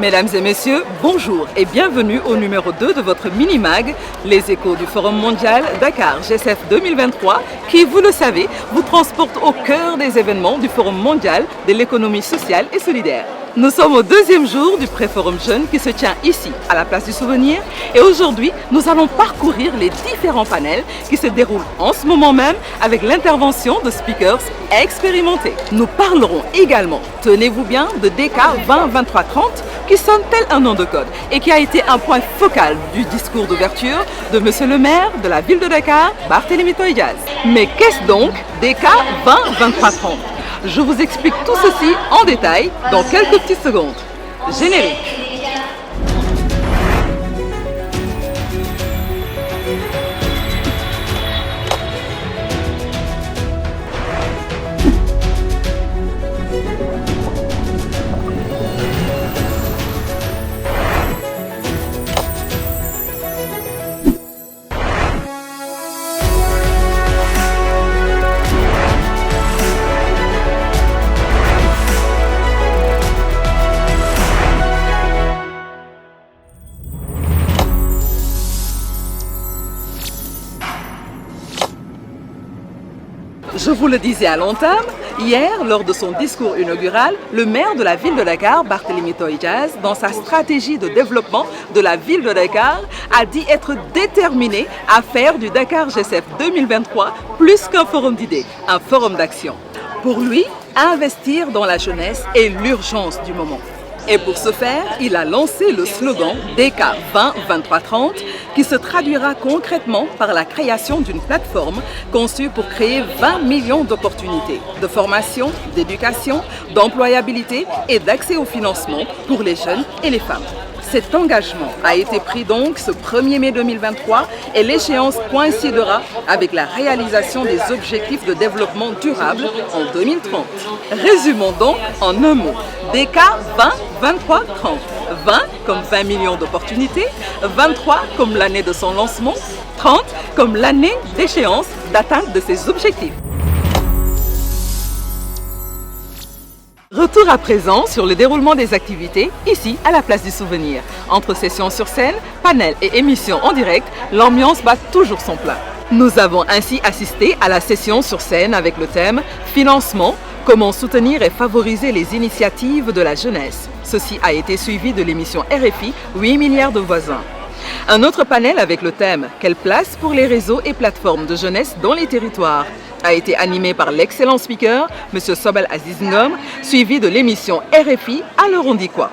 Mesdames et messieurs, bonjour et bienvenue au numéro 2 de votre mini-mag, les échos du Forum mondial Dakar GSF 2023, qui, vous le savez, vous transporte au cœur des événements du Forum mondial de l'économie sociale et solidaire. Nous sommes au deuxième jour du pré-forum jeune qui se tient ici, à la place du Souvenir. Et aujourd'hui, nous allons parcourir les différents panels qui se déroulent en ce moment même avec l'intervention de speakers expérimentés. Nous parlerons également, tenez-vous bien, de DK 20-23-30 qui sonne tel un nom de code et qui a été un point focal du discours d'ouverture de Monsieur le maire de la ville de Dakar, Barthélémy Toye Dias. Mais qu'est-ce donc DK 20-23-30 ? Je vous explique tout ceci en détail dans quelques petites secondes. Générique. Je vous le disais à l'entame, hier, lors de son discours inaugural, le maire de la ville de Dakar, Barthélémy Toye Dias, dans sa stratégie de développement de la ville de Dakar, a dit être déterminé à faire du Dakar GSF 2023 plus qu'un forum d'idées, un forum d'action. Pour lui, investir dans la jeunesse est l'urgence du moment. Et pour ce faire, il a lancé le slogan DK 20-23-30 qui se traduira concrètement par la création d'une plateforme conçue pour créer 20 millions d'opportunités de formation, d'éducation, d'employabilité et d'accès au financement pour les jeunes et les femmes. Cet engagement a été pris donc ce 1er mai 2023 et l'échéance coïncidera avec la réalisation des objectifs de développement durable en 2030. Résumons donc en un mot, DK 20-23-30. 20 comme 20 millions d'opportunités, 23 comme l'année de son lancement, 30 comme l'année d'échéance d'atteinte de ses objectifs. Retour à présent sur le déroulement des activités, ici à la place du Souvenir. Entre sessions sur scène, panels et émissions en direct, l'ambiance bat toujours son plein. Nous avons ainsi assisté à la session sur scène avec le thème « Financement, comment soutenir et favoriser les initiatives de la jeunesse ». Ceci a été suivi de l'émission RFI « 8 milliards de voisins ». Un autre panel avec le thème « Quelle place pour les réseaux et plateformes de jeunesse dans les territoires ?» a été animé par l'excellent speaker, M. Sobel Aziz Ngom, suivi de l'émission RFI Alors on dit quoi.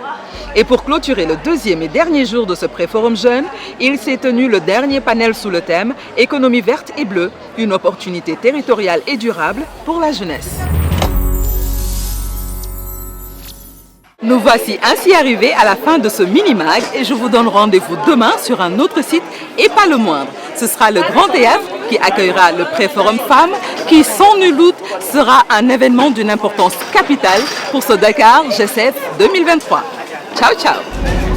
Et pour clôturer le deuxième et dernier jour de ce pré-forum jeune, il s'est tenu le dernier panel sous le thème « Économie verte et bleue, une opportunité territoriale et durable pour la jeunesse ». Nous voici ainsi arrivés à la fin de ce mini-mag et je vous donne rendez-vous demain sur un autre site et pas le moindre. Ce sera le Grand Théâtre qui accueillera le pré-forum femmes qui, sans nul doute, sera un événement d'une importance capitale pour ce Dakar GSF 2023. Ciao, ciao!